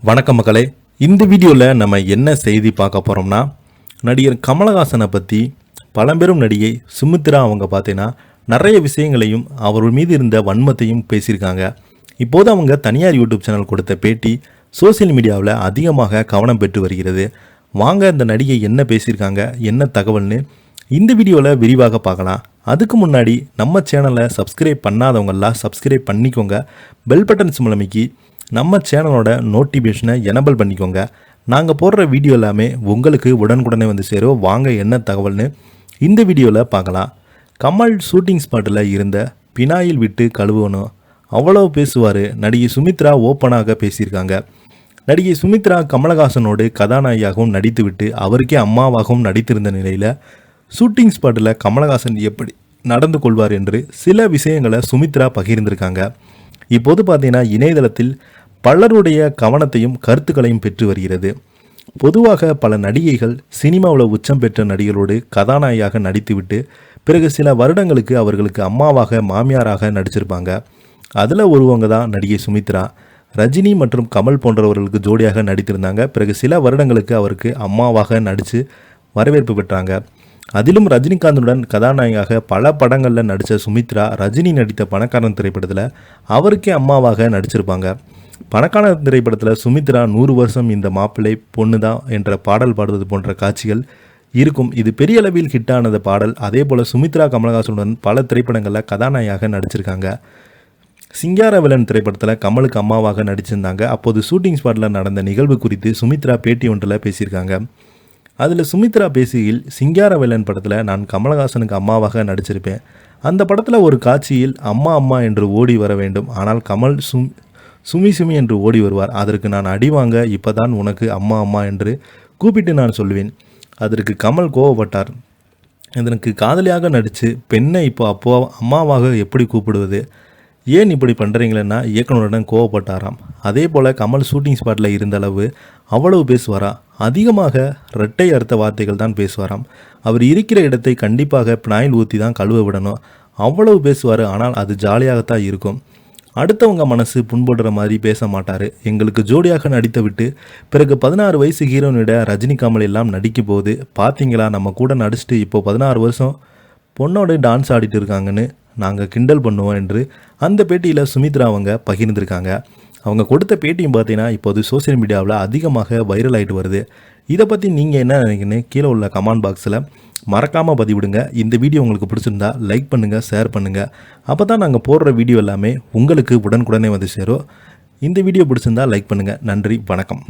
வணக்கம் மக்களே. இந்த வீடியோவில் நம்ம என்ன செய்தி பார்க்க போகிறோம்னா, நடிகர் கமலஹாசனை பற்றி பழம்பெரும் நடிகை சுமித்ரா அவங்க பார்த்தீங்கன்னா நிறைய விஷயங்களையும் அவர் மீது இருந்த வன்மத்தையும் பேசியிருக்காங்க. இப்போது அவங்க தனியார் யூடியூப் சேனல் கொடுத்த பேட்டி சோசியல் மீடியாவில் அதிகமாக கவனம் பெற்று வருகிறது. வாங்க இந்த நடிகை என்ன பேசியிருக்காங்க, என்ன தகவல்னு இந்த வீடியோவில் விரிவாக பார்க்கலாம். அதுக்கு முன்னாடி நம்ம சேனலை சப்ஸ்கிரைப் பண்ணாதவங்கெல்லாம் சப்ஸ்கிரைப் பண்ணிக்கோங்க. பெல் பட்டன் சிம்பல் அமைக்கி நம்ம சேனலோட நோட்டிஃபிகேஷனை எனபிள் பண்ணிக்கோங்க. நாங்கள் போடுற வீடியோ எல்லாமே உங்களுக்கு உடனுக்குடனே வந்து சேரும். வாங்க என்ன தகவல்னு இந்த வீடியோவில் பார்க்கலாம். கமல் ஷூட்டிங் ஸ்பாட்டில் இருந்த பினாயில் விட்டு கழுவணும் அவ்வளோ பேசுவார். நடிகை சுமித்ரா ஓப்பனாக பேசியிருக்காங்க. நடிகை சுமித்ரா கமலஹாசனோடு கதாநாயகியாகவும் நடித்துவிட்டு அவருக்கே அம்மாவாகவும் நடித்திருந்த நிலையில் ஷூட்டிங் ஸ்பாட்டில் கமலஹாசன் எப்படி நடந்து கொள்வார் என்று சில விஷயங்களை சுமித்ரா பகிர்ந்திருக்காங்க. இப்போது பார்த்தீங்கன்னா இணையதளத்தில் பலருடைய கவனத்தையும் கருத்துக்களையும் பெற்று வருகிறது. பொதுவாக பல நடிகைகள் சினிமாவில் உச்சம் பெற்ற நடிகர்களோடு கதாநாயகியாக நடித்துவிட்டு பிறகு சில வருடங்களுக்கு அவர்களுக்கு அம்மாவாக மாமியாராக நடிச்சிருப்பாங்க. அதில் ஒருவங்க தான் நடிகை சுமித்ரா. ரஜினி மற்றும் கமல் போன்றவர்களுக்கு ஜோடியாக நடித்திருந்தாங்க. பிறகு சில வருடங்களுக்கு அவருக்கு அம்மாவாக நடித்து வரவேற்பு பெற்றாங்க. அதிலும் ரஜினிகாந்துடன் கதாநாயகியாக பல படங்களில் நடித்த சுமித்ரா ரஜினி நடித்த பணக்காரன் திரைப்படத்தில் அவருக்கே அம்மாவாக நடிச்சிருப்பாங்க. பணக்காரன் திரைப்படத்தில் சுமித்ரா 100 வருஷம் இந்த மாப்பிள்ளை பொண்ணு தான் என்ற பாடல் பாடுவது போன்ற காட்சிகள் இருக்கும். இது பெரிய அளவில் ஹிட்டானது பாடல். அதே போல் சுமித்ரா கமலஹாசனுடன் பல திரைப்படங்களில் கதாநாயகியாக நடிச்சிருக்காங்க. சிங்காரவேலன் திரைப்படத்தில் கமலுக்கு அம்மாவாக நடிச்சிருந்தாங்க. அப்போது ஷூட்டிங் ஸ்பாட்டில் நடந்த நிகழ்வு குறித்து சுமித்ரா பேட்டி ஒன்றில் பேசியிருக்காங்க. அதில் சுமித்ரா பேசுகையில், சிங்காரவேலன் படத்தில் நான் கமலஹாசனுக்கு அம்மாவாக நடிச்சிருப்பேன். அந்த படத்தில் ஒரு காட்சியில் அம்மா அம்மா என்று ஓடி வர வேண்டும். ஆனால் கமல் சுமி சுமி என்று ஓடி வருவார். அதற்கு நான் அடி வாங்க இப்போ தான் உனக்கு அம்மா அம்மா என்று கூப்பிட்டு நான் சொல்லுவேன். அதற்கு கமல் கோவப்பட்டார். இதற்கு காதலியாக நடித்து பெண்ணை அப்போ அம்மாவாக எப்படி கூப்பிடுவது, ஏன் இப்படி பண்ணுறீங்களேன்னா இயக்குனருடன் கோவப்பட்டாராம். அதே போல் கமல் ஷூட்டிங் ஸ்பாட்டில் இருந்த அளவு அவ்வளவு பேசுவாரா? அதிகமாக இரட்டை அர்த்த வார்த்தைகள் தான் பேசுவாராம். அவர் இருக்கிற இடத்தை கண்டிப்பாக பினாயில் ஊற்றி தான் கழுவ விடணும். அவ்வளவு பேசுவார். ஆனால் அது ஜாலியாகத்தான் இருக்கும். அடுத்தவங்க மனசு புண்படுற மாதிரி பேச மாட்டார். எங்களுக்கு ஜோடியாக நடித்து விட்டு பிறகு 16 வயசு ஹீரோனிட ரஜினி கமல் எல்லாம் நடிக்கும் போது பார்த்தீங்களா, நம்ம கூட நடிச்சுட்டு இப்போது 16 வருஷம் பொண்ணோட டான்ஸ் ஆடிட்டு இருக்காங்கன்னு நாங்கள் கிண்டல் பண்ணுவோம் என்று அந்த பேட்டியில் சுமித்ரா அவங்க பகிர்ந்திருக்காங்க. அவங்க கொடுத்த பேட்டியும் பார்த்தீங்கன்னா இப்போது சோசியல் மீடியாவில் அதிகமாக வைரல் ஆகிட்டு வருது. இதை பற்றி நீங்கள் என்ன நினைக்கிறீங்கன்னு கீழே உள்ள கமெண்ட் பாக்ஸில் மறக்காமல் பதிவிடுங்க. இந்த வீடியோ உங்களுக்கு பிடிச்சிருந்தா லைக் பண்ணுங்கள், ஷேர் பண்ணுங்கள். அப்போ தான் நாங்கள் போடுற வீடியோ எல்லாமே உங்களுக்கு உடனுக்குடனே வந்து சேரும். இந்த வீடியோ பிடிச்சிருந்தா லைக் பண்ணுங்கள். நன்றி, வணக்கம்.